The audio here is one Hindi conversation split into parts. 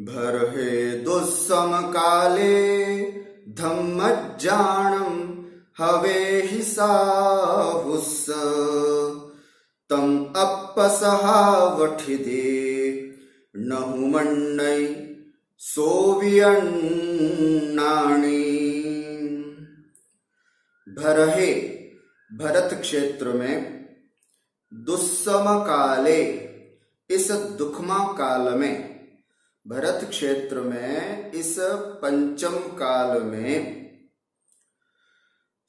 भर्हे दुस्सम काले धम्मज्जाणं हवेहि साहुस्स तम अप्पसहावठिदे नहुमन्नै सोवियन्नाणि। भरहे भरत क्षेत्र में दुस्सम काले इस दुखमा काल में, भरत क्षेत्र में इस पंचम काल में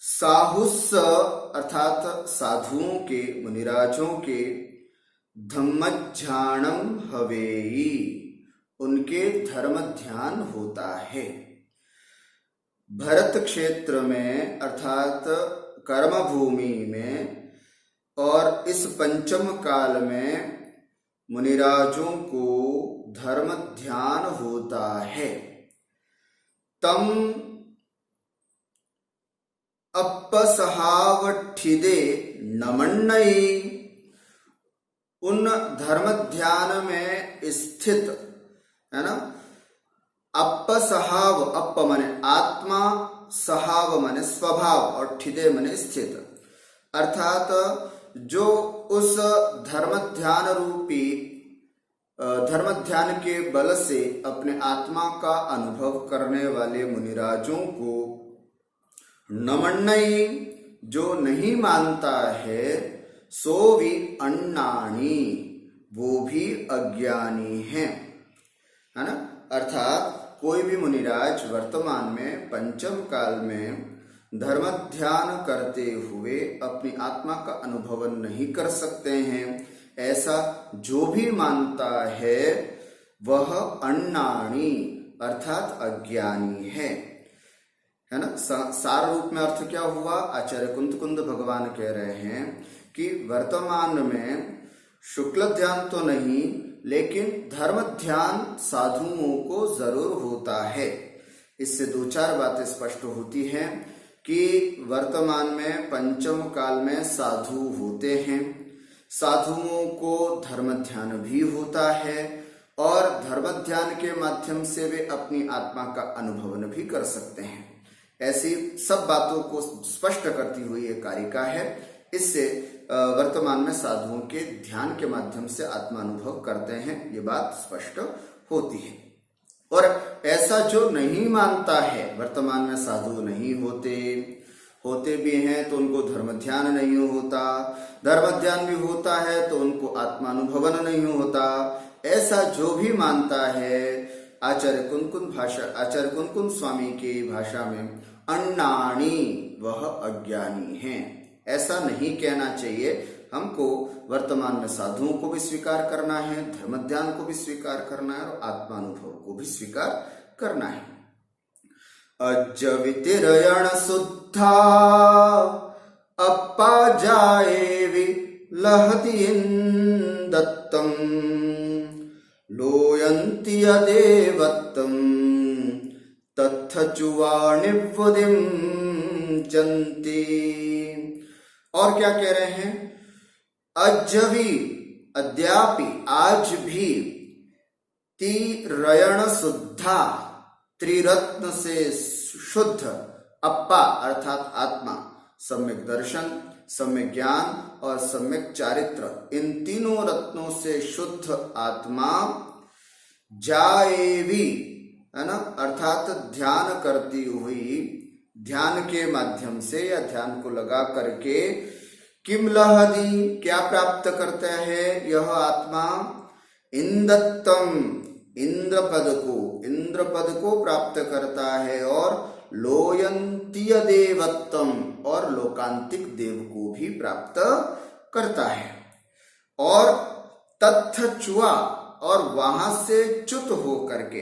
साहुस्स अर्थात साधुओं के मुनिराजों के धम्मज्ञानम हवेई उनके धर्म ध्यान होता है। भरत क्षेत्र में अर्थात कर्म भूमि में और इस पंचम काल में मुनिराजों को धर्म ध्यान होता है। तम अप्पसहावठिदे नमन्नई उन धर्म ध्यान में स्थित है ना। अप्पसहाव, अप्प मने आत्मा, सहाव मने स्वभाव और ठिदे मने स्थित, अर्थात जो उस धर्म ध्यान रूपी धर्म ध्यान के बल से अपने आत्मा का अनुभव करने वाले मुनिराजों को नमन्नई जो नहीं मानता है, सो भी अन्नाणी वो भी अज्ञानी है ना। अर्थात कोई भी मुनिराज वर्तमान में पंचम काल में धर्म ध्यान करते हुए अपनी आत्मा का अनुभव नहीं कर सकते हैं, ऐसा जो भी मानता है वह अन्नाणी अर्थात अज्ञानी है ना। सार रूप में अर्थ क्या हुआ? आचार्य कुंद भगवान कह रहे हैं कि वर्तमान में शुक्ल ध्यान तो नहीं लेकिन धर्म ध्यान साधुओं को जरूर होता है। इससे दो चार बातें स्पष्ट होती हैं कि वर्तमान में पंचम काल में साधु होते हैं, साधुओं को धर्म ध्यान भी होता है और धर्म ध्यान के माध्यम से वे अपनी आत्मा का अनुभवन भी कर सकते हैं। ऐसी सब बातों को स्पष्ट करती हुई एक कारिका है। इससे वर्तमान में साधुओं के ध्यान के माध्यम से आत्मानुभव करते हैं, ये बात स्पष्ट होती है। और ऐसा जो नहीं मानता है, वर्तमान में साधु नहीं होते भी हैं तो उनको धर्म ध्यान नहीं होता, धर्म ध्यान भी होता है तो उनको आत्मानुभवन नहीं होता, ऐसा जो भी मानता है आचार्य कुंद स्वामी की भाषा में अन्नाणी वह अज्ञानी है। ऐसा नहीं कहना चाहिए। हमको वर्तमान में साधुओं को भी स्वीकार करना है, धर्म ध्यान को भी स्वीकार करना है और आत्मानुभव को भी स्वीकार करना है। अज्जवितिरयण शुद्धा अप्पा जाएवि लहति दत्तम लोयन्ति यदेवत्तम तत्थचुवाणिवुदिम चन्ति। और क्या कह रहे हैं? अज्जवि अद्यापि आज भी तिरयण शुद्धा त्रिरत्न से शुद्ध अप्पा अर्थात आत्मा, सम्यक दर्शन, सम्यक ज्ञान और सम्यक चारित्र, इन तीनों रत्नों से शुद्ध आत्मा जाएवी है ना, अर्थात ध्यान करती हुई, ध्यान के माध्यम से या ध्यान को लगा करके किम लहदी क्या प्राप्त करता है यह आत्मा? इंदत्तम इंद्र पद को प्राप्त करता है और लोयंतीय देवत्तम और लोकांतिक देव को भी प्राप्त करता है। और तत्थचुआ और वहां से च्युत हो करके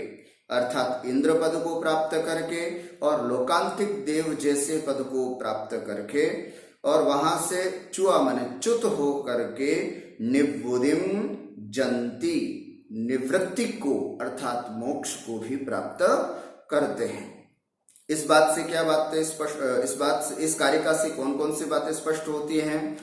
अर्थात इंद्र पद को प्राप्त करके और लोकांतिक देव जैसे पद को प्राप्त करके और वहां से चुआ माने च्युत हो करके निवृत्तिम जंती निवृत्ति को अर्थात मोक्ष को भी प्राप्त करते हैं। इस बात से क्या बातें स्पष्ट, इस कारिका से कौन कौन सी बातें स्पष्ट होती हैं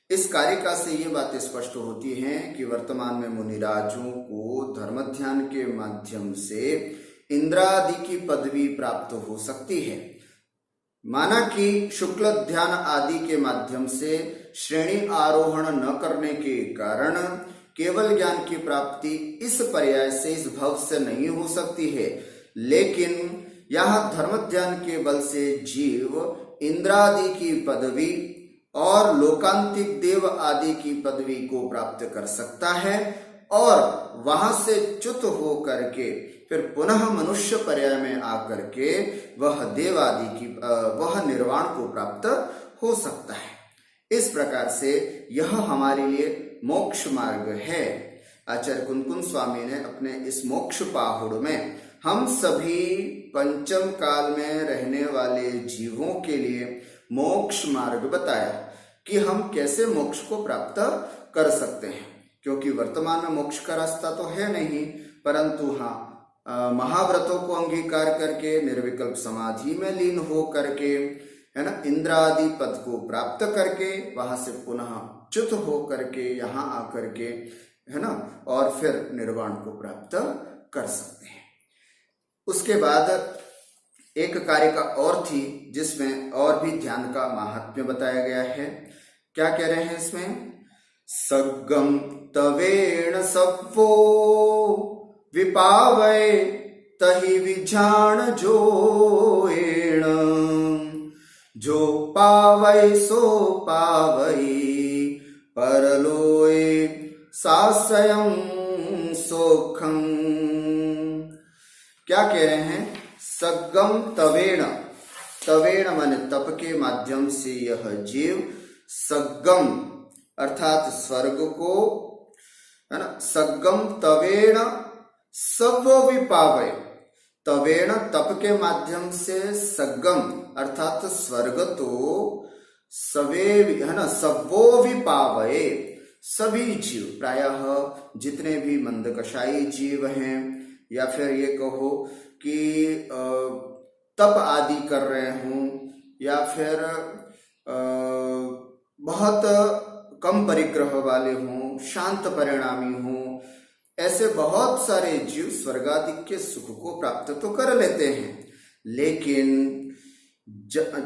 इस कारिका से ये बातें स्पष्ट होती हैं कि वर्तमान में मुनिराजों को धर्म ध्यान के माध्यम से इंद्रादि की पदवी प्राप्त हो सकती है। माना कि शुक्ल ध्यान आदि के माध्यम से श्रेणी आरोहण न करने के कारण केवल ज्ञान की प्राप्ति इस पर्याय से, इस भव से नहीं हो सकती है, लेकिन यह धर्म ध्यान के बल से जीव इंद्रादि की पदवी और लोकांतिक देव आदि की पदवी को प्राप्त कर सकता है और वहां से च्युत हो करके फिर पुनः मनुष्य पर्याय में आकर के वह देव आदि की वह निर्वाण को प्राप्त हो सकता है। इस प्रकार से यह हमारे लिए मोक्ष मार्ग है। आचार्य कुंकुम स्वामी ने अपने इस मोक्ष पाहुड़ में हम सभी पंचम काल में रहने वाले जीवों के लिए मोक्ष मार्ग बताया कि हम कैसे मोक्ष को प्राप्त कर सकते हैं, क्योंकि वर्तमान में मोक्ष का रास्ता तो है नहीं, परंतु हाँ महाव्रतों को अंगीकार करके निर्विकल्प समाधि में लीन हो करके, है ना, इंद्रादि पद को प्राप्त करके वहां से पुनः च्युत हो करके यहाँ आकर के, है ना, और फिर निर्वाण को प्राप्त कर सकते हैं। उसके बाद एक कारिका और थी जिसमें और भी ध्यान का महात्म्य बताया गया है। क्या कह रहे हैं इसमें? सग्गम तवेण सव्वो विपावै तहि विजान जोएण, जो पावै सो पावै परलोए सासयं सोखं। क्या कह रहे हैं? सग्गम तवेण, तवेण माने तप के माध्यम से यह जीव सग्गम अर्थात स्वर्ग को, है ना, सग्गम तवेण सव विपावै, तवेण तप के माध्यम से सग्गम अर्थात स्वर्ग तो सवे, है ना, सवो विपावै, सभी जीव प्रायः जितने भी मंदकशायी जीव हैं या फिर ये कहो कि तप आदि कर रहे हों या फिर बहुत कम परिग्रह वाले हों, शांत परिणामी हों, ऐसे बहुत सारे जीव स्वर्गादि के सुख को प्राप्त तो कर लेते हैं, लेकिन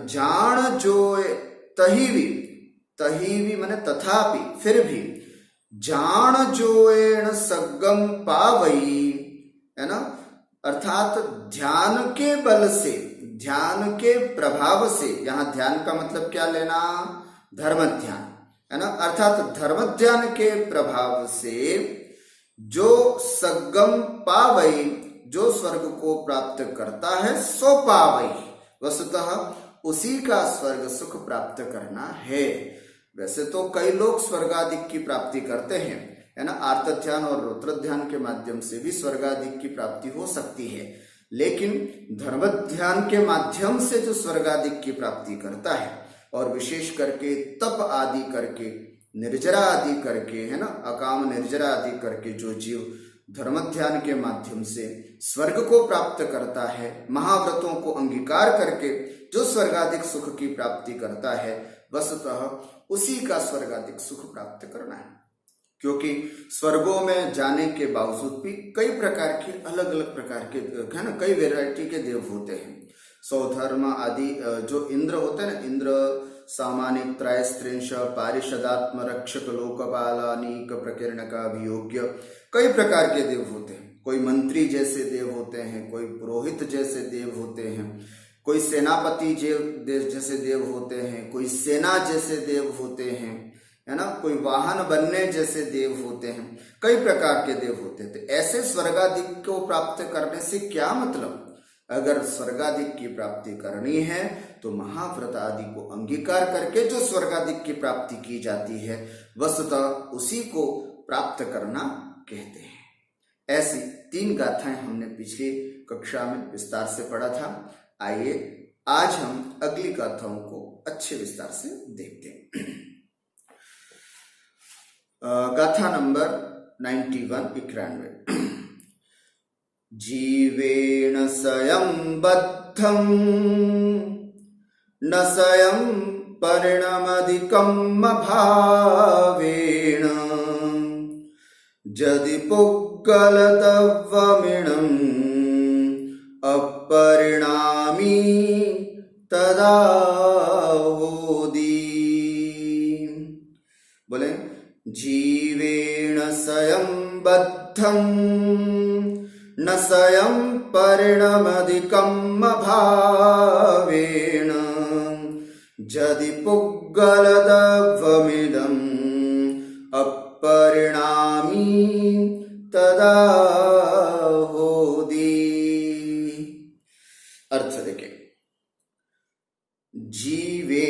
जान जो तहीवी माने तथापि, फिर भी जान जोएण सग्गम पावई, है ना, अर्थात ध्यान के बल से, ध्यान के प्रभाव से, यहां ध्यान का मतलब क्या लेना? धर्म ध्यान, है ना, अर्थात धर्म ध्यान के प्रभाव से जो सग्गम पावई, जो स्वर्ग को प्राप्त करता है, सो पावई, वस्तुतः उसी का स्वर्ग सुख प्राप्त करना है। वैसे तो कई लोग स्वर्गादिक की प्राप्ति करते हैं, है ना, आर्त ध्यान और रुद्र ध्यान के माध्यम से भी स्वर्गादिक की प्राप्ति हो सकती है, लेकिन धर्म ध्यान के माध्यम से जो स्वर्गादिक की प्राप्ति करता है और विशेष करके तप आदि करके, निर्जरा आदि करके, है ना, अकाम निर्जरा आदि करके जो जीव धर्म ध्यान के माध्यम से स्वर्ग को प्राप्त करता है, महाव्रतों को अंगीकार करके जो स्वर्गादिक सुख की प्राप्ति करता है, वस्तुतः उसी का स्वर्गादिक सुख प्राप्त करना है। क्योंकि स्वर्गों में जाने के बावजूद भी कई प्रकार के अलग अलग प्रकार के, है ना, कई वैरायटी के देव होते हैं। सौधर्म आदि जो इंद्र होते हैं ना, इंद्र सामान्य त्रयस्त्रिंश पारिषदात्म रक्षक लोकपालानीक प्रकीर्ण का अभियोग्य, कई प्रकार के देव होते हैं। कोई मंत्री जैसे देव होते हैं, कोई पुरोहित जैसे देव होते हैं, कोई सेनापति जैसे देव होते हैं, कोई सेना जैसे देव होते हैं, है ना, कोई वाहन बनने जैसे देव होते हैं, कई प्रकार के देव होते हैं। तो ऐसे स्वर्गादिक को प्राप्त करने से क्या मतलब? अगर स्वर्गादिक की प्राप्ति करनी है तो महाव्रत आदि को अंगीकार करके जो स्वर्गादिक की प्राप्ति की जाती है, वस्तुतः उसी को प्राप्त करना कहते हैं। ऐसी 3 गाथाएं हमने पिछली कक्षा में विस्तार से पढ़ा था। आइए आज हम अगली गाथाओं को अच्छे विस्तार से देखते हैं। गाथा नंबर 91 जीवेण स्वयं बद्धं न स्वयं परिणमधिकम् अभावेन यदि पुग्गलतत्त्वमिदम् अपरिणामी तदा होति। बोले जीवेण स्वयं बद्धम् न स्वयं परिणमधिकम् अभावेन यदि पुग्गलतत्त्वमिदम् अपरिणामी तदा होति। अर्थ देखें, जीवे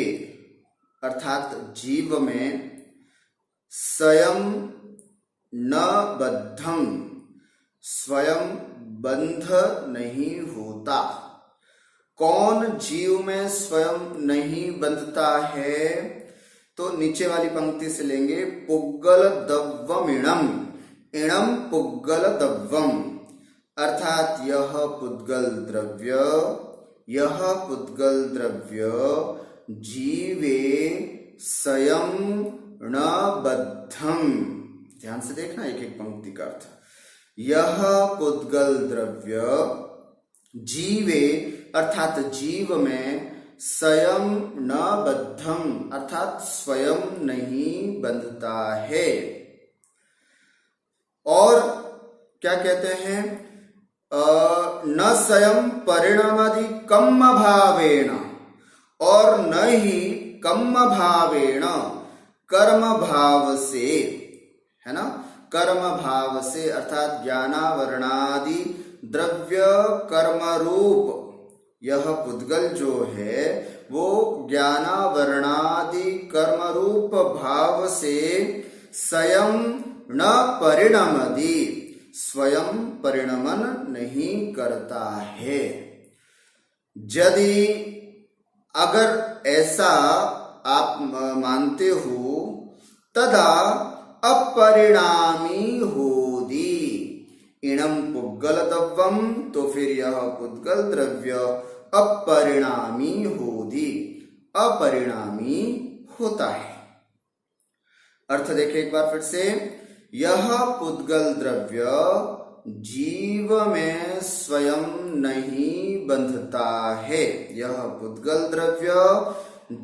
अर्थात जीव में स्वयं न बद्धम स्वयं बंध नहीं होता। कौन जीव में स्वयं नहीं बंधता है? तो नीचे वाली पंक्ति से लेंगे, पुग्गल दव्वम इणम, इणम पुग्गल दव्वम, अर्थात यह पुद्गल द्रव्य जीवे स्वयं न बद्धम। ध्यान से देखना एक एक पंक्ति का अर्थ। यह पुद्गल द्रव्य जीवे अर्थात जीव में स्वयं न बद्धम अर्थात स्वयं नहीं बंधता है। और क्या कहते हैं? न स्वयं परिणमधिकम् अभावेन, और न ही कम भावेण कर्म भाव से, है ना, कर्म भाव से अर्थात ज्ञानावरणादि द्रव्य कर्म रूप यह पुद्गल जो है वो ज्ञानावरणादि कर्म रूप भाव से स्वयं न परिणमति स्वयं परिणमन नहीं करता है। यदि अगर ऐसा आप मानते हो तदा अपरिणामी होति। इणम पुग्गलतव्वम, तो फिर यह पुद्गल द्रव्य अपरिणामी होति, अपरिणामी होता है। अर्थ देखें एक बार फिर से, यह पुद्गल द्रव्य जीव में स्वयं नहीं बंधता है। यह पुद्गल द्रव्य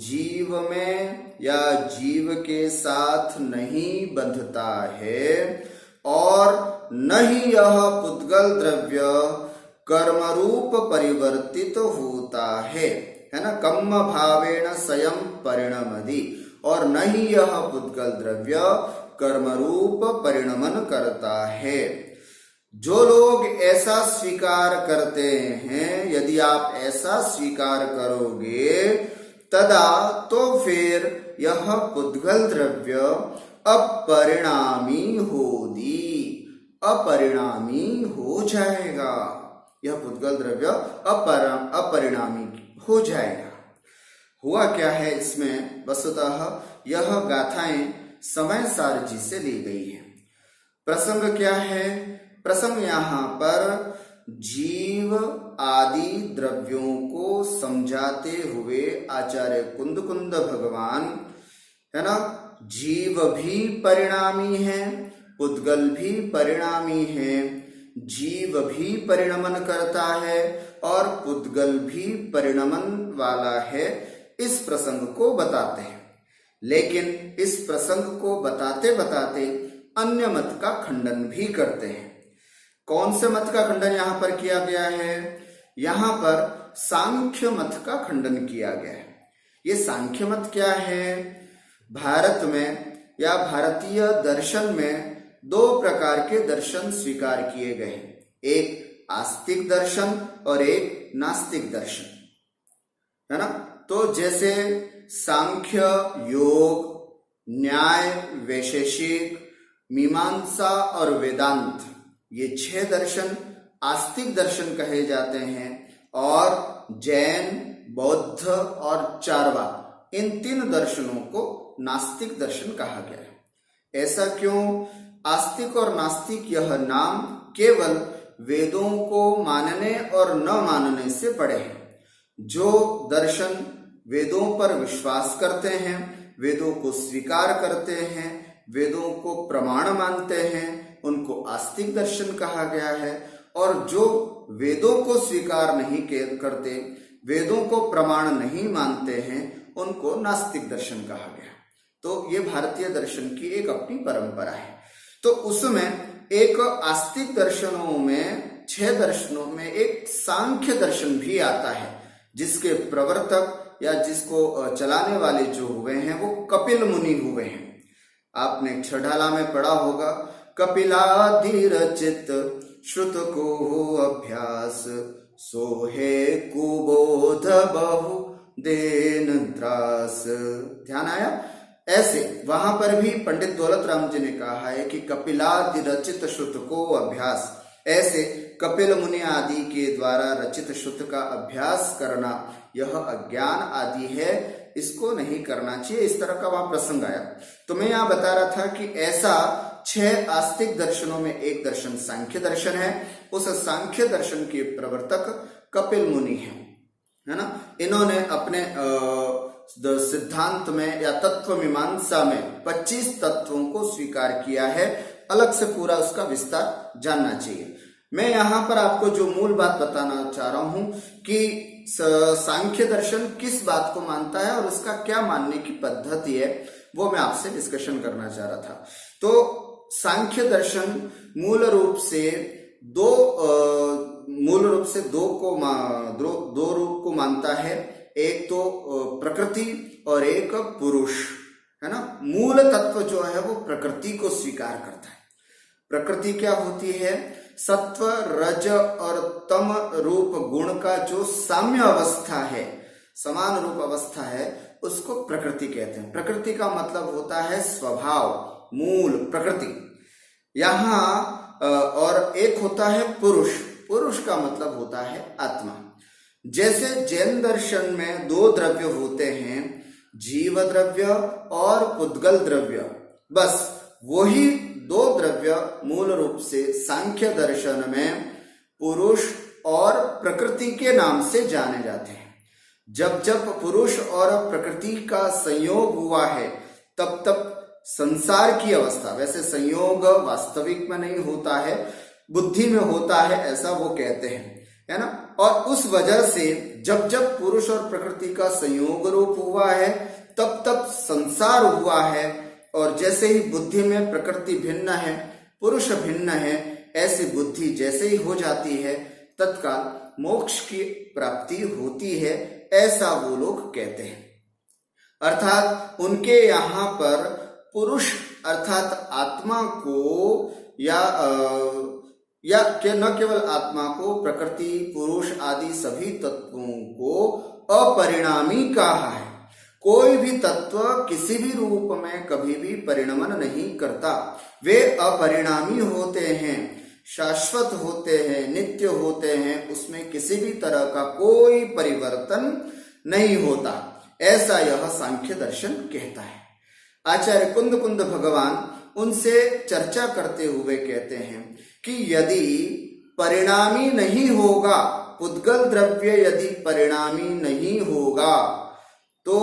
जीव में या जीव के साथ नहीं बंधता है, और न ही यह पुद्गल द्रव्य कर्म रूप परिवर्तित होता है ना, कम भावेण स्वयं परिणमति, और न ही यह पुद्गल द्रव्य कर्म रूप परिणमन करता है। जो लोग ऐसा स्वीकार करते हैं, यदि आप ऐसा स्वीकार करोगे तदा तो फिर यह पुद्गल द्रव्य अपरिणामी होति, अपरिणामी हो जाएगा। यह पुद्गल द्रव्य अपरिणामी हो जाएगा। हुआ क्या है इसमें? वस्तुतः यह गाथाएं समय सार जी से ली गई है। प्रसंग क्या है? प्रसंग यहाँ पर जीव आदि द्रव्यों को समझाते हुए आचार्य कुंद भगवान, है ना, जीव भी परिणामी है, पुद्गल भी परिणामी है, जीव भी परिणमन करता है और पुद्गल भी परिणमन वाला है, इस प्रसंग को बताते हैं। लेकिन इस प्रसंग को बताते बताते अन्य मत का खंडन भी करते हैं। कौन से मत का खंडन यहाँ पर किया गया है? यहाँ पर सांख्य मत का खंडन किया गया है। ये सांख्य मत क्या है? भारत में या भारतीय दर्शन में दो प्रकार के दर्शन स्वीकार किए गए हैं, एक आस्तिक दर्शन और एक नास्तिक दर्शन, है ना। तो जैसे सांख्य, योग, न्याय, वैशेषिक, मीमांसा और वेदांत, ये 6 दर्शन आस्तिक दर्शन कहे जाते हैं, और जैन, बौद्ध और चारवाक, इन 3 दर्शनों को नास्तिक दर्शन कहा गया है। ऐसा क्यों? आस्तिक और नास्तिक यह नाम केवल वेदों को मानने और न मानने से पड़े हैं। जो दर्शन वेदों पर विश्वास करते हैं, वेदों को स्वीकार करते हैं, वेदों को प्रमाण मानते हैं, उनको आस्तिक दर्शन कहा गया है। और जो वेदों को स्वीकार नहीं करते, वेदों को प्रमाण नहीं मानते हैं, उनको नास्तिक दर्शन कहा गया। तो ये भारतीय दर्शन की एक अपनी परंपरा है। तो उसमें एक आस्तिक दर्शनों में 6 दर्शनों में एक सांख्य दर्शन भी आता है, जिसके प्रवर्तक या जिसको चलाने वाले जो हुए हैं वो कपिल मुनि हुए हैं। आपने छठाला में पढ़ा होगा, कपिलादि रचित श्रुत को अभ्यास, सोहे कुबोध बहु देन त्रास। ध्यान आया? ऐसे वहां पर भी पंडित दौलत राम जी ने कहा है कि कपिलादि रचित श्रुत को अभ्यास, ऐसे कपिल मुनि आदि के द्वारा रचित श्रुत का अभ्यास करना यह अज्ञान आदि है, इसको नहीं करना चाहिए। इस तरह का वहां प्रसंग आया। तो मैं यहाँ बता रहा था कि ऐसा 6 आस्तिक दर्शनों में एक दर्शन सांख्य दर्शन है। उस सांख्य दर्शन के प्रवर्तक कपिल मुनि है ना। इन्होंने अपने सिद्धांत में या तत्व मीमांसा में 25 तत्वों को स्वीकार किया है। अलग से पूरा उसका विस्तार जानना चाहिए। मैं यहाँ पर आपको जो मूल बात बताना चाह रहा हूं कि सांख्य दर्शन किस बात को मानता है और उसका क्या मानने की पद्धति है, वो मैं आपसे डिस्कशन करना चाह रहा था। तो सांख्य दर्शन मूल रूप से दो रूप को मानता है। एक तो प्रकृति और एक पुरुष, है ना। मूल तत्व जो है वो प्रकृति को स्वीकार करता है। प्रकृति क्या होती है? सत्व, रज और तम रूप गुण का जो साम्य अवस्था है, समान रूप अवस्था है, उसको प्रकृति कहते हैं। प्रकृति का मतलब होता है स्वभाव, मूल प्रकृति। यहाँ और एक होता है पुरुष। पुरुष का मतलब होता है आत्मा। जैसे जैन दर्शन में 2 द्रव्य होते हैं, जीव द्रव्य और पुद्गल द्रव्य, बस वही 2 द्रव्य मूल रूप से सांख्य दर्शन में पुरुष और प्रकृति के नाम से जाने जाते हैं। जब जब पुरुष और प्रकृति का संयोग हुआ है, तब तब संसार की अवस्था, वैसे संयोग वास्तविक में नहीं होता है, बुद्धि में होता है, ऐसा वो कहते हैं, है ना। और उस वजह से जब जब पुरुष और प्रकृति का संयोग रूप हुआ है, तब तब संसार हुआ है। और जैसे ही बुद्धि में प्रकृति भिन्न है, पुरुष भिन्न है, ऐसी बुद्धि जैसे ही हो जाती है, तत्काल मोक्ष की प्राप्ति होती है, ऐसा वो लोग कहते हैं। अर्थात उनके यहाँ पर पुरुष अर्थात आत्मा को या न केवल आत्मा को, प्रकृति, पुरुष आदि सभी तत्वों को अपरिणामी कहा है। कोई भी तत्व किसी भी रूप में कभी भी परिणमन नहीं करता। वे अपरिणामी होते हैं, शाश्वत होते हैं, नित्य होते हैं, उसमें किसी भी तरह का कोई परिवर्तन नहीं होता। ऐसा यह सांख्य दर्शन कहता है। आचार्य कुंद भगवान उनसे चर्चा करते हुए कहते हैं कि यदि परिणामी नहीं होगा, पुद्गल द्रव्य यदि परिणामी नहीं होगा, तो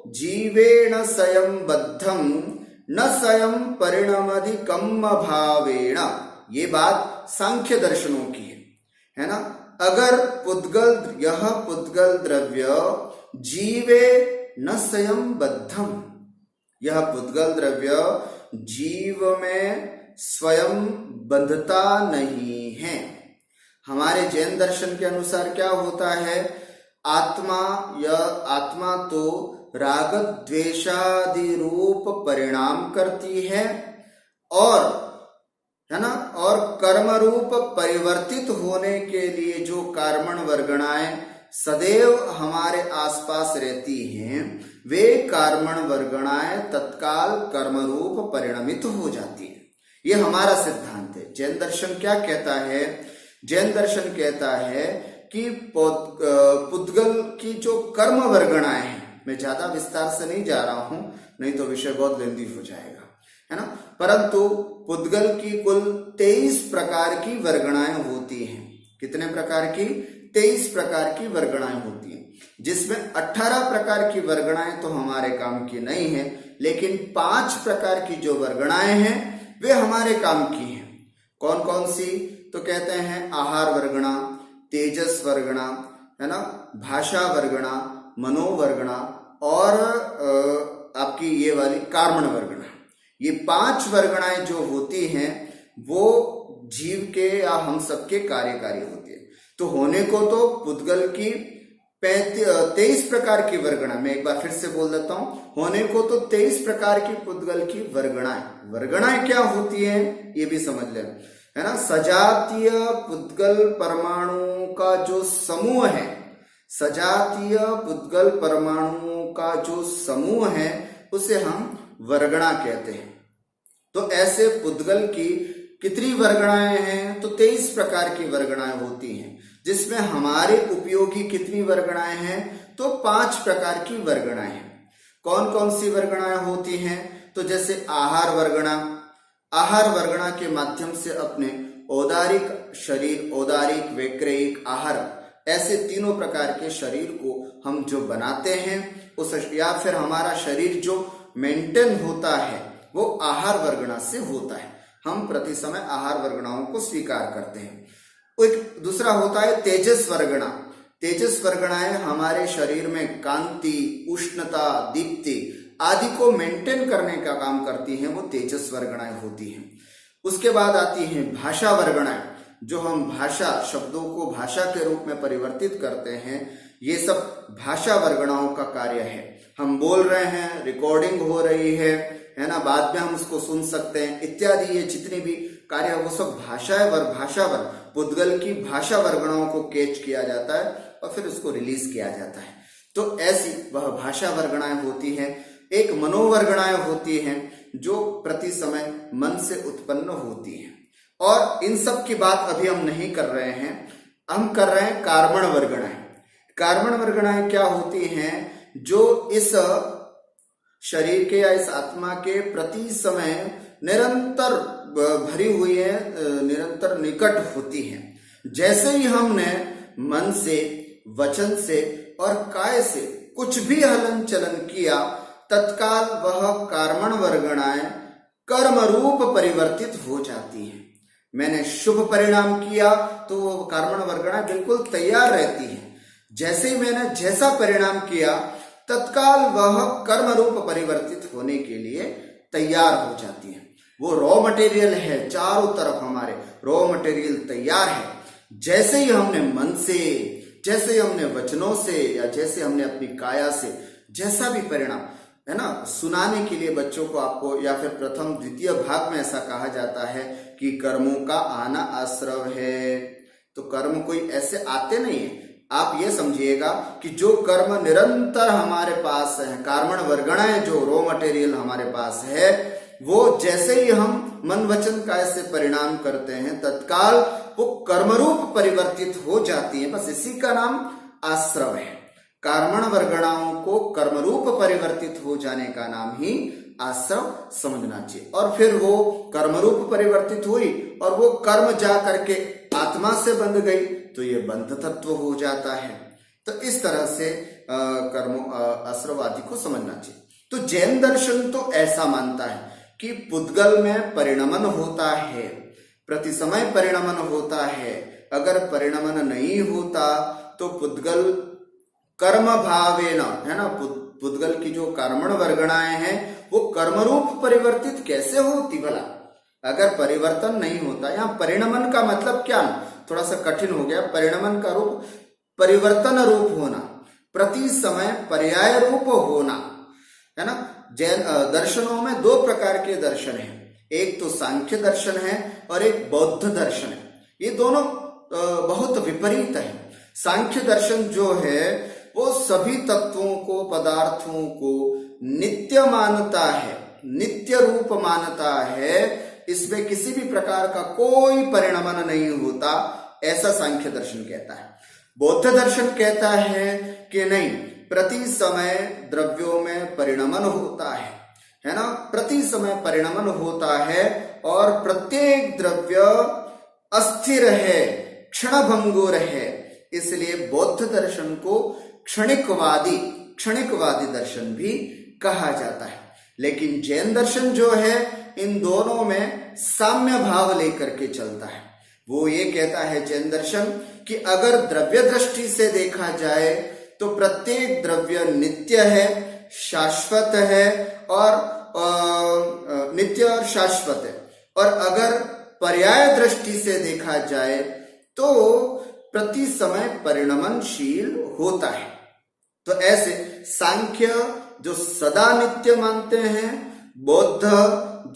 जीवेण स्वयं बद्धम न स्वयं परिणमधि कम्म भावेण। ये बात सांख्य दर्शनों की है ना। अगर यह पुद्गल द्रव्य जीवे न स्वयं बद्धम, यह पुद्गल द्रव्य जीव में स्वयं बंधता नहीं है। हमारे जैन दर्शन के अनुसार क्या होता है? आत्मा तो राग द्वेषादि रूप परिणाम करती है, और है ना, और कर्म रूप परिवर्तित होने के लिए जो कर्मण वर्गणाएं सदैव हमारे आसपास रहती हैं, वे कर्मण वर्गणाएं तत्काल कर्म रूप परिणमित हो जाती है। ये हमारा सिद्धांत है। जैन दर्शन क्या कहता है? जैन दर्शन कहता है कि पुद्गल की जो कर्म वर्गणाएं हैं, मैं ज्यादा विस्तार से नहीं जा रहा हूं, नहीं तो विषय बहुत लेंदी हो जाएगा, है ना। परंतु पुद्गल की कुल 23 प्रकार की वर्गणाएं होती हैं। कितने प्रकार की? 23 प्रकार की वर्गणाएं होती हैं। जिसमें 18 प्रकार की वर्गणाएं तो हमारे काम की नहीं है, लेकिन 5 प्रकार की जो वर्गणाएं हैं वे हमारे काम की हैं। कौन कौन सी? तो कहते हैं आहार वर्गणा, तेजस वर्गणा, है ना, भाषा वर्गणा, मनोवर्गणा और आपकी ये वाली कार्मण वर्गणा। ये 5 वर्गणाएं जो होती हैं वो जीव के या हम सबके कार्यकारी होती है। तो होने को तो पुद्गल की 23 प्रकार की वर्गणा, मैं एक बार फिर से बोल देता हूं, होने को तो 23 प्रकार की पुद्गल की वर्गणाएं क्या होती है ये भी समझ लें, है ना। सजातीय पुद्गल परमाणुओं का जो समूह है, सजातीय पुद्गल परमाणुओं का जो समूह है उसे हम वर्गणा कहते हैं। तो ऐसे पुद्गल की कितनी वर्गणाएं हैं? तो 23 प्रकार की वर्गणाएं होती हैं, जिसमें हमारे उपयोगी कितनी वर्गणाएं हैं? तो 5 प्रकार की वर्गणाएं हैं। कौन कौन सी वर्गणाएं होती हैं? तो जैसे आहार वर्गणा, आहार वर्गणा के माध्यम से अपने औदारिक शरीर, औदारिक, वैक्रिक, आहार, ऐसे तीनों प्रकार के शरीर को हम जो बनाते हैं उस, या फिर हमारा शरीर जो मेंटेन होता है वो आहार वर्गणा से होता है। हम प्रति समय आहार वर्गणाओं को स्वीकार करते हैं। एक दूसरा होता है तेजस वर्गणा। तेजस वर्गणाएं हमारे शरीर में कांति, उष्णता, दीप्ति आदि को मेंटेन करने का काम करती हैं, वो तेजस वर्गणाएं होती हैं। उसके बाद आती हैं भाषा वर्गणाएं, जो हम भाषा, शब्दों को भाषा के रूप में परिवर्तित करते हैं। ये सब भाषा वर्गणाओं का कार्य है। हम बोल रहे हैं, रिकॉर्डिंग हो रही है ना, बाद में हम उसको सुन सकते हैं इत्यादि, ये जितने भी कार्य है वो सब भाषा वर्ग, पुद्गल की भाषा वर्गणाओं को कैच किया जाता है और फिर उसको रिलीज किया जाता है। तो ऐसी वह भाषा वर्गणाएं होती हैं। एक मनोवर्गणाएं होती हैं जो प्रति समय मन से उत्पन्न होती हैं, और इन सब की बात अभी हम नहीं कर रहे हैं, हम कर रहे हैं कार्मण वर्गणाएं। कार्मण वर्गणाएं क्या होती हैं? जो इस शरीर के या इस आत्मा के प्रति समय निरंतर भरी हुई है, निरंतर निकट होती हैं। जैसे ही हमने मन से, वचन से और काय से कुछ भी हलन चलन किया, तत्काल वह कार्मण वर्गणाएं कर्म रूप परिवर्तित हो जाती है। मैंने शुभ परिणाम किया तो वो कार्मण वर्गणाएं बिल्कुल तैयार रहती है। जैसे ही मैंने जैसा परिणाम किया, तत्काल वह कर्म रूप परिवर्तित होने के लिए तैयार हो जाती है। वो रॉ मटेरियल है, चारों तरफ हमारे रॉ मटेरियल तैयार है। जैसे ही हमने मन से, जैसे ही हमने वचनों से, या जैसे हमने अपनी काया से जैसा भी परिणाम, है ना, सुनाने के लिए बच्चों को आपको, या फिर प्रथम द्वितीय भाग में ऐसा कहा जाता है कि कर्मों का आना आश्रव है। तो कर्म कोई ऐसे आते नहीं है। आप ये समझिएगा कि जो कर्म निरंतर हमारे पास है, कार्मण वर्गणाएं जो रॉ मटेरियल हमारे पास है, वो जैसे ही हम मन वचन काय से परिणाम करते हैं, तत्काल वो कर्मरूप परिवर्तित हो जाती है। बस इसी का नाम आश्रव है। कार्मण वर्गणाओं को कर्मरूप परिवर्तित हो जाने का नाम ही आश्रव समझना चाहिए। और फिर वो कर्मरूप परिवर्तित हुई और वो कर्म जा करके आत्मा से बंध गई, तो ये बंध तत्व हो जाता है। तो इस तरह से आश्रव आदि को समझना चाहिए। तो जैन दर्शन तो ऐसा मानता है कि पुद्गल में परिणमन होता है, प्रति समय परिणमन होता है। अगर परिणमन नहीं होता तो पुद्गल कर्म भावेन, है ना, पुद्गल की जो कर्मण वर्गणाएं हैं वो कर्मरूप परिवर्तित कैसे होती भला? अगर परिवर्तन नहीं होता, यहाँ परिणमन का मतलब क्या, थोड़ा सा कठिन हो गया। परिणमन का रूप परिवर्तन रूप होना, प्रति समय पर्याय रूप होना, है ना। जैन दर्शनों में 2 प्रकार के दर्शन हैं, एक तो सांख्य दर्शन है और एक बौद्ध दर्शन है। ये दोनों बहुत विपरीत है। सांख्य दर्शन जो है वो सभी तत्वों को, पदार्थों को नित्य मानता है, नित्य रूप मानता है, इसमें किसी भी प्रकार का कोई परिणमन नहीं होता, ऐसा सांख्य दर्शन कहता है। बौद्ध दर्शन कहता है कि नहीं, प्रति समय द्रव्यों में परिणमन होता है ना, प्रति समय परिणमन होता है और प्रत्येक द्रव्य अस्थिर है, क्षणभंगुर है, इसलिए बौद्ध दर्शन को क्षणिकवादी दर्शन भी कहा जाता है। लेकिन जैन दर्शन जो है इन दोनों में साम्य भाव लेकर के चलता है। वो ये कहता है जैन दर्शन कि अगर द्रव्य दृष्टि से देखा जाए तो प्रत्येक द्रव्य नित्य है, शाश्वत है और नित्य और शाश्वत है, और अगर पर्याय दृष्टि से देखा जाए तो प्रति समय परिणमनशील होता है। तो ऐसे सांख्य जो सदा नित्य मानते हैं, बौद्ध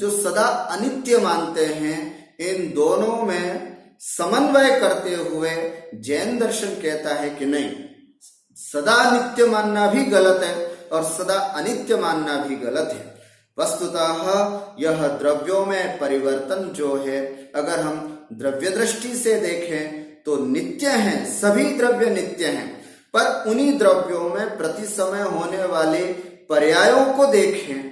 जो सदा अनित्य मानते हैं, इन दोनों में समन्वय करते हुए जैन दर्शन कहता है कि नहीं, सदा नित्य मानना भी गलत है और सदा अनित्य मानना भी गलत है। वस्तुतः यह द्रव्यों में परिवर्तन जो है, अगर हम द्रव्य दृष्टि से देखें तो नित्य हैं, सभी द्रव्य नित्य हैं, पर उन्हीं द्रव्यों में प्रति समय होने वाले पर्यायों को देखें,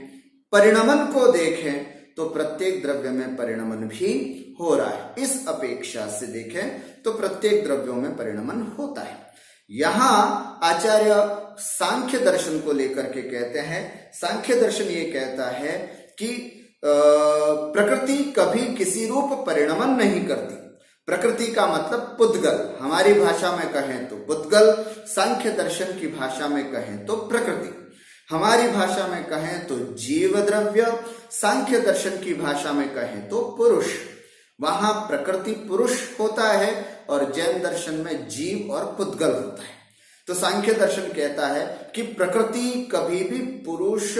परिणमन को देखें तो प्रत्येक द्रव्य में परिणमन भी हो रहा है। इस अपेक्षा से देखें तो प्रत्येक द्रव्यों में परिणमन होता है। यहां आचार्य सांख्य दर्शन को लेकर के कहते हैं, सांख्य दर्शन ये कहता है कि प्रकृति कभी किसी रूप परिणमन नहीं करती। प्रकृति का मतलब पुद्गल, हमारी भाषा में कहें तो पुद्गल, सांख्य दर्शन की भाषा में कहें तो प्रकृति, हमारी भाषा में कहें तो जीव द्रव्य, सांख्य दर्शन की भाषा में कहें तो पुरुष। वहां प्रकृति पुरुष होता है और जैन दर्शन में जीव और पुद्गल होता है। तो सांख्य दर्शन कहता है कि प्रकृति कभी भी पुरुष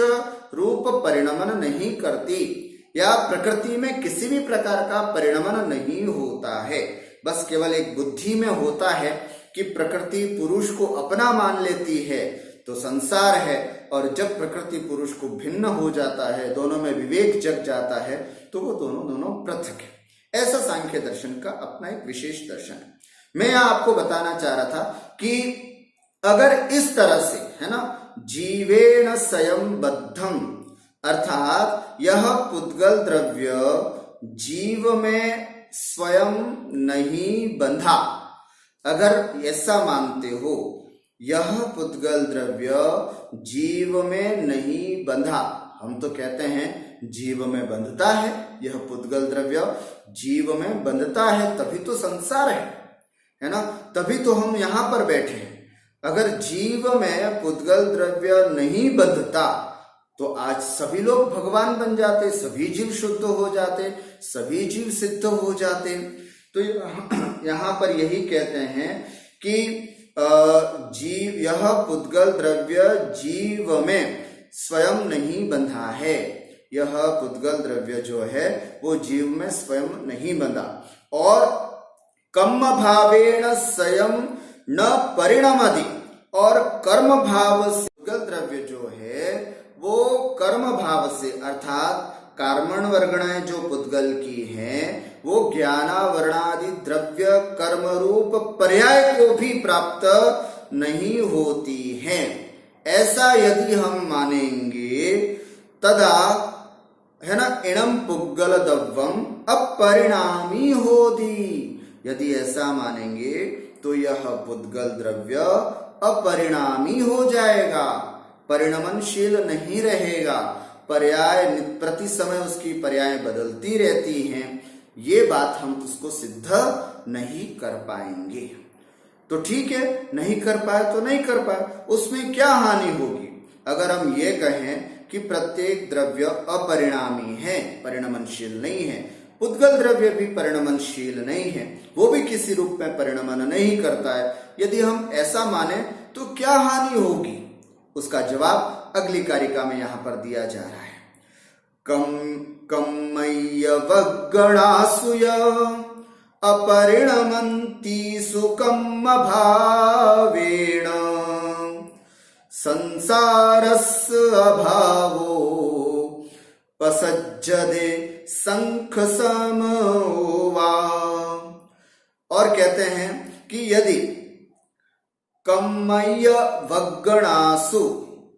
रूप परिणमन नहीं करती, या प्रकृति में किसी भी प्रकार का परिणमन नहीं होता है। बस केवल एक बुद्धि में होता है कि प्रकृति पुरुष को अपना मान लेती है तो संसार है, और जब प्रकृति पुरुष को भिन्न हो जाता है, दोनों में विवेक जग जाता है, तो वो दोनों पृथक है। ऐसा सांख्य दर्शन का अपना एक विशेष दर्शन है। मैं यहां आपको बताना चाह रहा था कि अगर इस तरह से है ना, जीवेन स्वयं बद्धम, अर्थात यह पुद्गल द्रव्य जीव में स्वयं नहीं बंधा, अगर ऐसा मानते हो, यह पुद्गल द्रव्य जीव में नहीं बंधा, हम तो कहते हैं जीव में बंधता है, यह पुद्गल द्रव्य जीव में बंधता है, तभी तो संसार है ना, तभी तो हम यहां पर बैठे हैं। अगर जीव में पुद्गल द्रव्य नहीं बंधता तो आज सभी लोग भगवान बन जाते, सभी जीव शुद्ध हो जाते, सभी जीव सिद्ध हो जाते। तो यहां पर यही कहते हैं कि जीव, यह पुद्गल द्रव्य जीव में स्वयं नहीं बंधा है, यह पुद्गल द्रव्य जो है वो जीव में स्वयं नहीं बंधा, और कर्म भावेण स्वयं न परिणमति, और कर्म भाव से पुद्गल द्रव्य जो है वो कर्म भाव से, अर्थात कर्मण वर्गणाएं जो पुद्गल की हैं वो ज्ञानावरणादि द्रव्य कर्म रूप पर्याय को भी प्राप्त नहीं होती हैं। ऐसा यदि हम मानेंगे तदा है ना, इणम पुद्गल द्रव्यम अपरिणामी होती, यदि ऐसा मानेंगे तो यह पुद्गल द्रव्य अपरिणामी हो जाएगा, परिणमनशील नहीं रहेगा, पर्याय प्रति समय उसकी पर्याय बदलती रहती हैं। ये बात हम उसको सिद्ध नहीं कर पाएंगे। तो ठीक है, नहीं कर पाए तो नहीं कर पाए, उसमें क्या हानि होगी। अगर हम ये कहें कि प्रत्येक द्रव्य अपरिणामी है, परिणमनशील नहीं है, पुद्गल द्रव्य भी परिणमनशील नहीं है, वो भी किसी रूप में परिणमन नहीं करता है, यदि हम ऐसा माने तो क्या हानि होगी, उसका जवाब अगली कारिका में यहां पर दिया जा रहा है। कम्मय्य वग्गणासुय अपरिणमन्ति सुकम्म भावेण, संसारस्य अभावो पसज्जदे शंख समोवा। और कहते हैं कि यदि कम्मय्य वग्गणासु,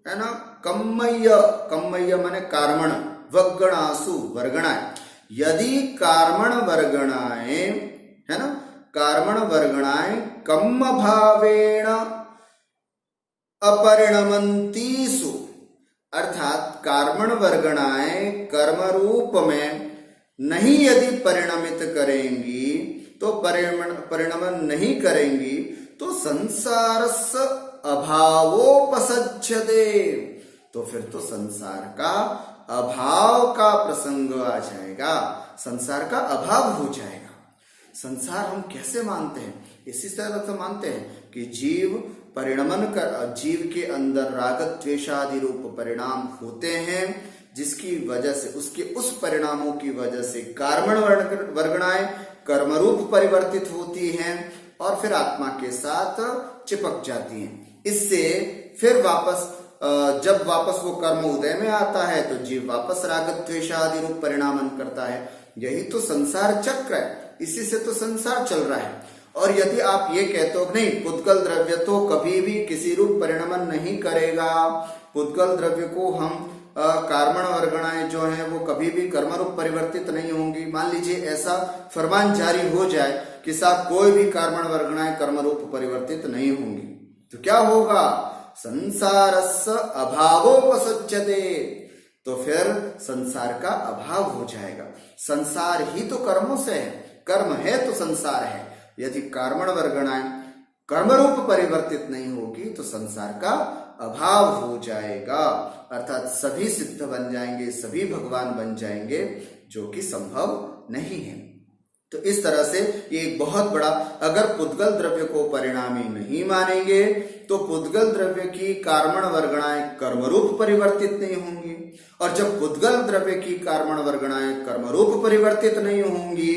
है ना, कम्मय्य माने कार्मण, वग्गणासु वर्गणाएं, यदि कार्मण वर्गणाएं, है ना, कर्मण वर्गणाय कम भावेण अपरिणमंतीसु, अर्थात कर्मण वर्गणाएं कर्म रूप में नहीं यदि परिणमित करेंगी, तो परिणमन नहीं करेंगी, तो संसारस्य अभावोपसज्जते, तो फिर तो संसार का अभाव का प्रसंग आ जाएगा, संसार का अभाव हो जाएगा। संसार हम कैसे मानते हैं? इसी तरह से मानते हैं कि जीव परिणमन कर, जीव के अंदर राग द्वेषादि रूप परिणाम होते हैं, जिसकी वजह से उसके उस परिणामों की वजह से कर्मण वर्गणाएं कर्मरूप परिवर्तित होती हैं और फिर आत्मा के साथ चिपक जाती हैं। इससे फिर वापस जब वापस वो कर्म उदय में आता है तो जीव वापस राग द्वेष आदि रूप परिणामन करता है। यही तो संसार चक्र है, इसी से तो संसार चल रहा है। और यदि आप ये कहते हो नहीं, पुद्गल द्रव्य तो कभी भी किसी रूप परिणमन नहीं करेगा, पुद्गल द्रव्य को हम कर्मण वर्गणाएं जो है वो कभी भी कर्म रूप परिवर्तित नहीं होंगी। मान लीजिए ऐसा फरमान जारी हो जाए कि साहब कोई भी कर्मण वर्गणाएं कर्म रूप परिवर्तित नहीं होंगी, तो क्या होगा? संसारस्य अभावोपसज्जते, तो फिर संसार का अभाव हो जाएगा। संसार ही तो कर्मों से है, कर्म है तो संसार है। यदि कर्मण वर्गणाएं कर्मरूप परिवर्तित नहीं होगी तो संसार का अभाव हो जाएगा, अर्थात सभी सिद्ध बन जाएंगे, सभी भगवान बन जाएंगे, जो कि संभव नहीं है। तो इस तरह से ये एक बहुत बड़ा, अगर पुद्गल द्रव्य को परिणामी नहीं मानेंगे तो पुद्गल द्रव्य की कर्मण वर्गणाएं कर्मरूप परिवर्तित नहीं होंगी, और जब पुद्गल द्रव्य की कर्मण वर्गणाएं कर्मरूप परिवर्तित नहीं होंगी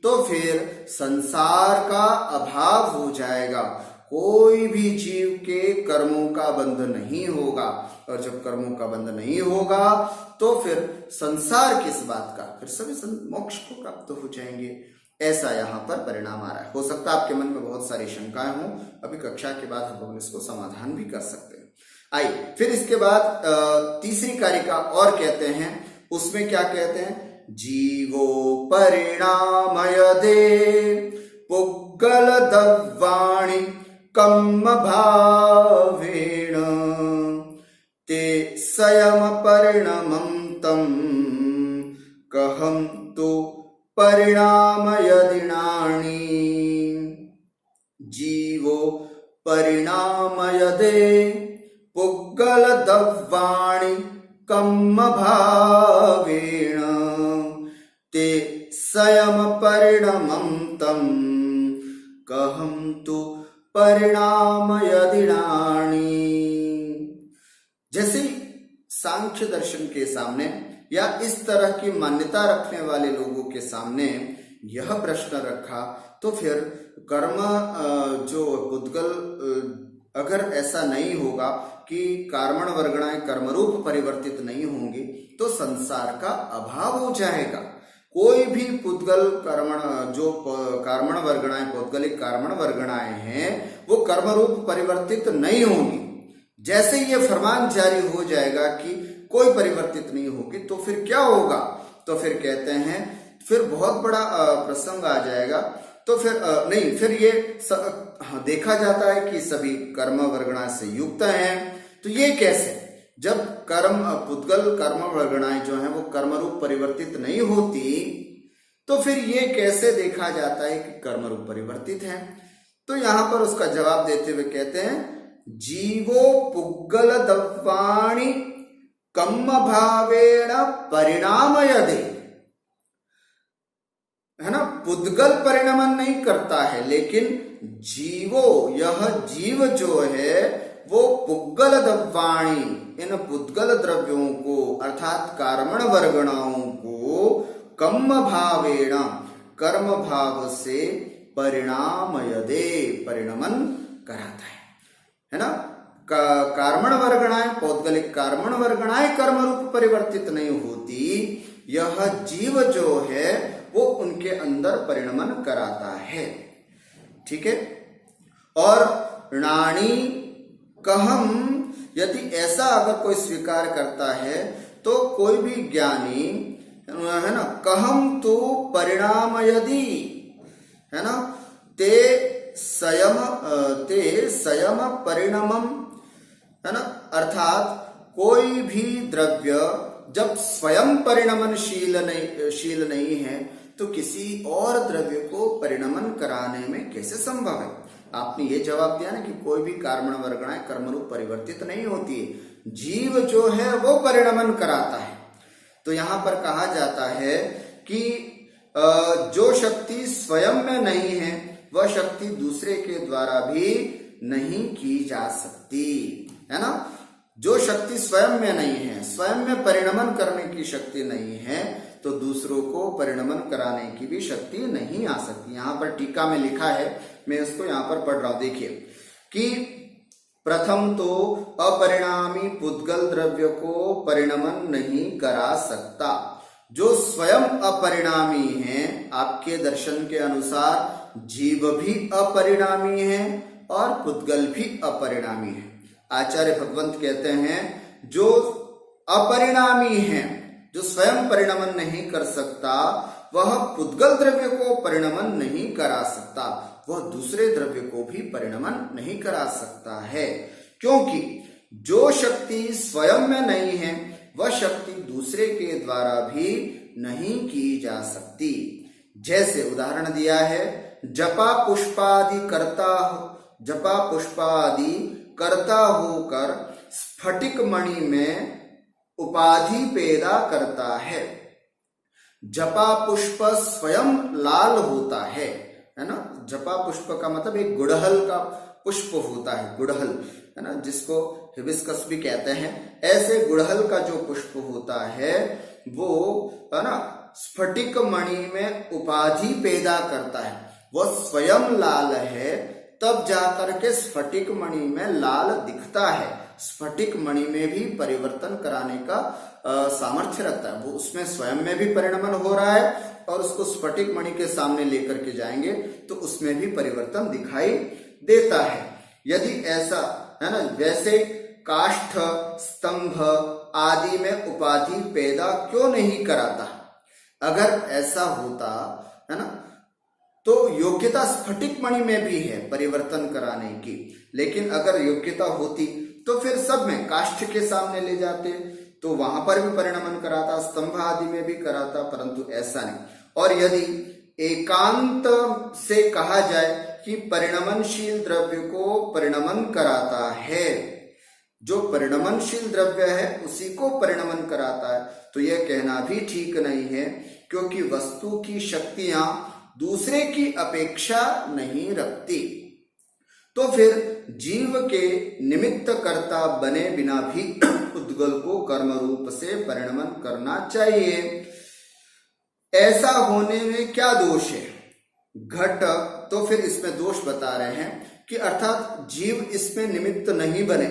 तो फिर संसार का अभाव हो जाएगा। कोई भी जीव के कर्मों का बंध नहीं होगा, और जब कर्मों का बंध नहीं होगा तो फिर संसार किस बात का, फिर सभी मोक्ष को प्राप्त हो जाएंगे। ऐसा यहाँ पर परिणाम आ रहा है। हो सकता है आपके मन में बहुत सारी शंकाएं हों, अभी कक्षा के बाद हम इसको समाधान भी कर सकते हैं। आइए फिर इसके बाद तीसरी कारिका और कहते हैं, उसमें क्या कहते हैं? जीवो परिणामयदे पुग्गल दव्वाणि कम्म भावेण ते स्वयं परिणमं तं कहं तु परिणामयदिनानि। जीवो परिणामयदे पुग्गल दव्वाणि कम्म भावेण ते स्वयं परिणमं तं कहं तु परिणामयदिनानि। जैसे सांख्य दर्शन के सामने या इस तरह की मान्यता रखने वाले लोगों के सामने यह प्रश्न रखा, तो फिर कर्म जो पुद्गल, अगर ऐसा नहीं होगा कि कर्मण वर्गणाएं कर्मरूप परिवर्तित नहीं होंगी तो संसार का अभाव हो जाएगा। कोई भी पुद्गल कर्मण, जो कर्मण वर्गणाएं पौद्गलिक कर्मण वर्गणाएं हैं वो कर्मरूप परिवर्तित नहीं होंगी। जैसे ये फरमान जारी हो जाएगा कि कोई परिवर्तित नहीं होगी तो फिर क्या होगा? तो फिर कहते हैं फिर बहुत बड़ा प्रसंग आ जाएगा। तो फिर नहीं, फिर ये देखा जाता है कि सभी कर्म वर्गणा से युक्त हैं। तो ये कैसे? जब कर्म पुद्गल कर्म वर्गणाएं जो हैं वो कर्मरूप परिवर्तित नहीं होती तो फिर ये कैसे देखा जाता है कि कर्मरूप परिवर्तित है? तो यहां पर उसका जवाब देते हुए कहते हैं, जीवो पुग्गल दव्वाणि कम्म भावेण परिणामयदे, है ना। पुद्गल परिणमन नहीं करता है, लेकिन जीवो, यह जीव जो है वो पुग्गल दव्वाणि, इन पुद्गल द्रव्यों को अर्थात कर्मण वर्गणाओं को कम्म भावेण, कर्म भाव से परिणामयदे, परिणमन कराता है ना। कर्मण वर्गणाएं, पौद्गलिक कर्मण वर्गणाएं कर्म रूप परिवर्तित नहीं होती, यह जीव जो है वो उनके अंदर परिणमन कराता है। ठीक है। और णाणी कहम, यदि ऐसा अगर कोई स्वीकार करता है तो कोई भी ज्ञानी, है ना, कहम तो परिणामयदि, है ना, ते सयम परिणमम, है ना। अर्थात कोई भी द्रव्य जब स्वयं परिणमनशील नहीं है तो किसी और द्रव्य को परिणमन कराने में कैसे संभव है। आपने ये जवाब दिया ना कि कोई भी कार्बन वर्गणाएं कर्मरूप परिवर्तित नहीं होती है, जीव जो है वो परिणमन कराता है। तो यहां पर कहा जाता है कि जो शक्ति स्वयं में नहीं है वह शक्ति दूसरे के द्वारा भी नहीं की जा सकती, है ना। जो शक्ति स्वयं में नहीं है, स्वयं में परिणमन करने की शक्ति नहीं है, तो दूसरों को परिणमन कराने की भी शक्ति नहीं आ सकती। यहां पर टीका में लिखा है, मैं इसको यहां पर पढ़ रहा हूं, देखिए कि प्रथम तो अपरिणामी पुद्गल द्रव्य को परिणमन नहीं करा सकता। जो स्वयं अपरिणामी है, आपके दर्शन के अनुसार जीव भी अपरिणामी है और पुद्गल भी अपरिणामी है। आचार्य भगवंत कहते हैं जो अपरिणामी है, जो स्वयं परिणमन नहीं कर सकता, वह पुद्गल द्रव्य को परिणमन नहीं करा सकता, वह दूसरे द्रव्य को भी परिणमन नहीं करा सकता है। क्योंकि जो शक्ति स्वयं में नहीं है वह शक्ति दूसरे के द्वारा भी नहीं की जा सकती। जैसे उदाहरण दिया है, जपा पुष्पादि करता होकर स्फटिक मणि में उपाधि पैदा करता है। जपा पुष्प स्वयं लाल होता है ना। जपा पुष्प का मतलब एक गुड़हल का पुष्प होता है, गुड़हल, है ना, जिसको हिबिस्कस भी कहते हैं। ऐसे गुड़हल का जो पुष्प होता है वो, है ना, स्फटिक मणि में उपाधि पैदा करता है। वह स्वयं लाल है, तब जाकर के स्फटिक मणि में लाल दिखता है। स्फटिक मणि में भी परिवर्तन कराने का सामर्थ्य रखता है। वो उसमें स्वयं में भी परिणमन हो रहा है और उसको स्फटिक मणि के सामने लेकर के जाएंगे तो उसमें भी परिवर्तन दिखाई देता है। यदि ऐसा, है ना, वैसे काष्ठ, स्तंभ आदि में उपाधि पैदा क्यों नहीं कराता। अगर ऐसा होता, है ना, तो योग्यता स्फटिक मणि में भी है परिवर्तन कराने की, लेकिन अगर योग्यता होती तो फिर सब में काष्ठ के सामने ले जाते तो वहां पर भी परिणमन कराता, स्तंभ आदि में भी कराता, परंतु ऐसा नहीं। और यदि एकांत से कहा जाए कि परिणमनशील द्रव्य को परिणमन कराता है, जो परिणमनशील द्रव्य है उसी को परिणमन कराता है, तो यह कहना भी ठीक नहीं है, क्योंकि वस्तु की शक्तियां दूसरे की अपेक्षा नहीं रखती। तो फिर जीव के निमित्त कर्ता बने बिना भी उद्गल को कर्म रूप से परिणमन करना चाहिए। ऐसा होने में क्या दोष है। घट, तो फिर इसमें दोष बता रहे हैं कि अर्थात जीव इसमें निमित्त नहीं बने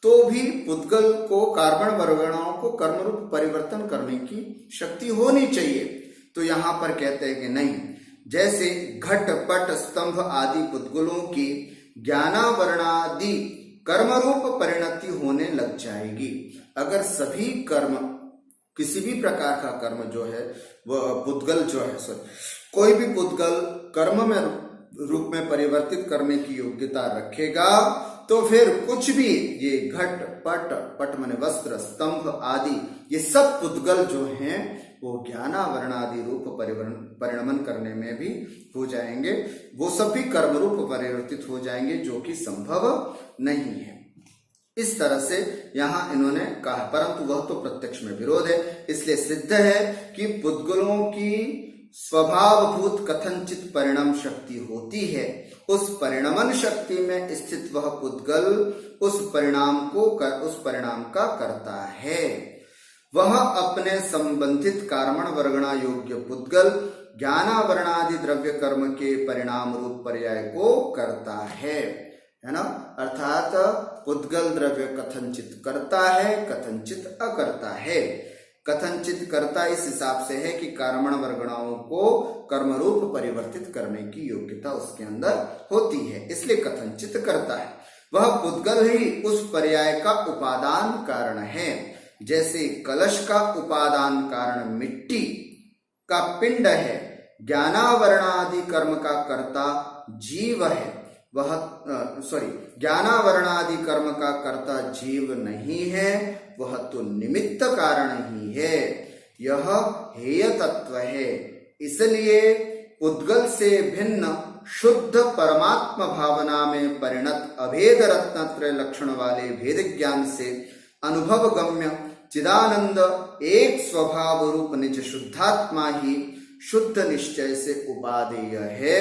तो भी पुद्गल को कार्बन वर्गणाओं को कर्मरूप परिवर्तन करने की शक्ति होनी चाहिए। तो यहां पर कहते हैं कि नहीं, जैसे घट, पट, स्तंभ आदि पुद्गलों की ज्ञानावरणादि कर्मरूप परिणति होने लग जाएगी। अगर सभी कर्म, किसी भी प्रकार का कर्म जो है वह पुद्गल जो है, कोई भी पुद्गल कर्म में रूप में परिवर्तित करने की योग्यता रखेगा तो फिर कुछ भी ये घट, पट माने वस्त्र, स्तंभ आदि ये सब पुद्गल जो हैं वो ज्ञानावरण आदि रूप परिणमन करने में भी हो जाएंगे, वो सब भी कर्म रूप परिवर्तित हो जाएंगे, जो कि संभव नहीं है। इस तरह से यहां इन्होंने कहा, परंतु वह तो प्रत्यक्ष में विरोध है। इसलिए सिद्ध है कि पुद्गलों की स्वभावभूत कथनचित परिणाम शक्ति होती है। उस परिणमन शक्ति में स्थित वह पुद्गल उस परिणाम का करता है। वह अपने संबंधित कार्बन वर्गणा योग्य पुद्गल ज्ञानावरणादि द्रव्य कर्म के परिणाम रूप पर्याय को करता है ना। अर्थात पुद्गल द्रव्य कथनचित करता है, कथनचित अकर्ता है। कथनचित करता इस हिसाब से है कि कार्बन वर्गणाओं को कर्मरूप परिवर्तित करने की योग्यता उसके अंदर होती है, इसलिए कथनचित करता है। वह पुद्गल ही उस पर्याय का उपादान कारण है। जैसे कलश का उपादान कारण मिट्टी का पिंड है, ज्ञानावरणादि कर्म का कर्ता जीव है, वह ज्ञानावरणादि कर्म का कर्ता जीव नहीं है, वह तो निमित्त कारण ही है। यह हेय तत्व है। इसलिए उद्गल से भिन्न शुद्ध परमात्मा भावना में परिणत अभेद रत्नत्रय लक्षण वाले भेद ज्ञान से अनुभव गम्य चिदानंद एक स्वभाव रूप निज शुद्धात्मा ही शुद्ध निश्चय से उपादेय है,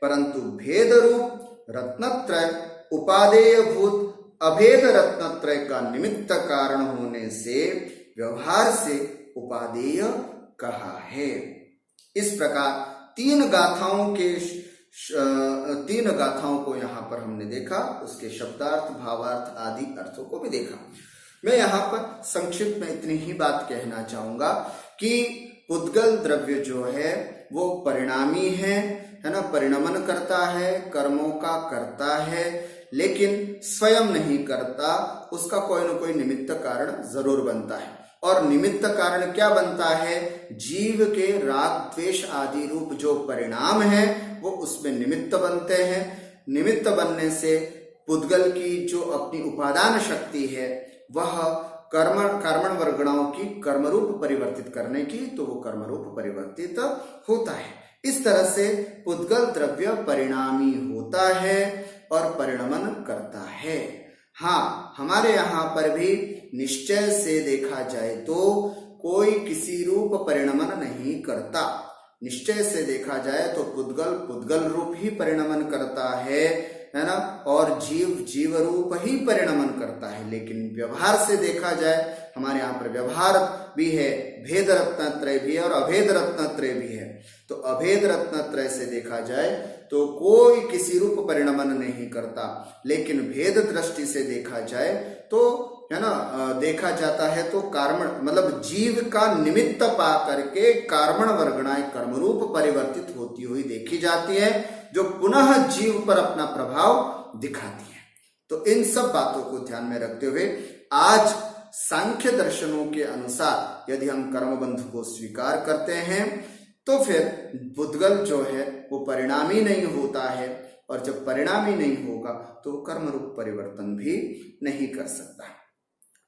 परंतु भेद रूप रत्नत्रय उपादेय भूत अभेद रत्नत्रय का निमित्त कारण होने से व्यवहार से उपादेय कहा है। इस प्रकार तीन गाथाओं को यहाँ पर हमने देखा, उसके शब्दार्थ, भावार्थ आदि अर्थों को भी देखा। मैं यहाँ पर संक्षिप्त में इतनी ही बात कहना चाहूंगा कि उद्गल द्रव्य जो है वो परिणामी है ना, परिणमन करता है, कर्मों का करता है, लेकिन स्वयं नहीं करता, उसका कोई न कोई निमित्त कारण जरूर बनता है। और निमित्त कारण क्या बनता है? जीव के राग द्वेष आदि रूप जो परिणाम है वो उसमें निमित्त बनते हैं। निमित्त बनने से पुद्गल की जो अपनी उपादान शक्ति है वह कर्मण वर्गणाओं की कर्मरूप परिवर्तित करने की, तो वो कर्मरूप परिवर्तित होता है। इस तरह से पुद्गल द्रव्य परिणामी होता है और परिणमन करता है। हाँ, हमारे यहाँ पर भी निश्चय से देखा जाए तो कोई किसी रूप परिणमन नहीं करता। निश्चय से देखा जाए तो पुद्गल रूप ही परिणमन करता है ना, और जीव रूप ही परिणमन करता है। लेकिन व्यवहार से देखा जाए, हमारे यहाँ पर व्यवहार भी है, भेद रत्नत्रय भी है और अभेद रत्नत्रय भी है। तो अभेद रत्नत्रय से देखा जाए तो कोई किसी रूप परिणमन नहीं करता, लेकिन भेद दृष्टि से देखा जाए तो है ना, देखा जाता है तो कार्मण मतलब जीव का निमित्त पा करके कार्मण वर्गणाएं कर्मरूप परिवर्तित होती हुई देखी जाती है, जो पुनः जीव पर अपना प्रभाव दिखाती है। तो इन सब बातों को ध्यान में रखते हुए आज सांख्य दर्शनों के अनुसार यदि हम कर्मबंध को स्वीकार करते हैं तो फिर पुद्गल जो है वो परिणामी नहीं होता है, और जब परिणामी नहीं होगा तो कर्म रूप परिवर्तन भी नहीं कर सकता।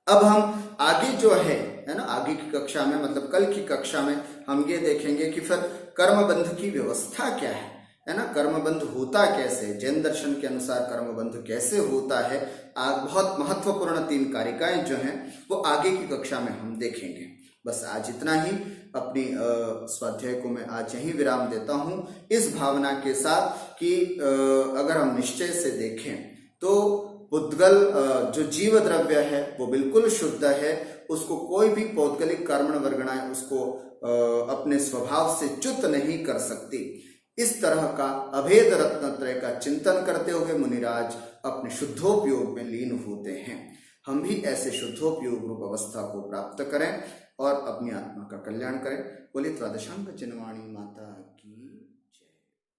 अब हम आगे जो है ना, आगे की कक्षा में मतलब कल की कक्षा में हम ये देखेंगे कि फिर कर्मबंध की व्यवस्था क्या है ना, कर्मबंध होता कैसे, जैन दर्शन के अनुसार कर्मबंध कैसे होता है। बहुत महत्वपूर्ण 3 कारिकाएं जो हैं वो आगे की कक्षा में हम देखेंगे। बस आज इतना ही। अपनी स्वाध्याय को मैं आज यहीं विराम देता हूं, इस भावना के साथ कि अगर हम निश्चय से देखें तो पुद्गल जो जीव द्रव्य है वो बिल्कुल शुद्ध है, उसको कोई भी पौद्गलिक कर्मण वर्गणाएं उसको अपने स्वभाव से च्युत नहीं कर सकती। इस तरह का अभेद रत्नत्रय का चिंतन करते हुए मुनिराज अपने शुद्धोपयोग में लीन होते हैं। हम भी ऐसे शुद्धोपयोग रूप अवस्था को प्राप्त करें और अपनी आत्मा का कल्याण करें। बोलिए द्वादशांग चिन्वाणी माता की।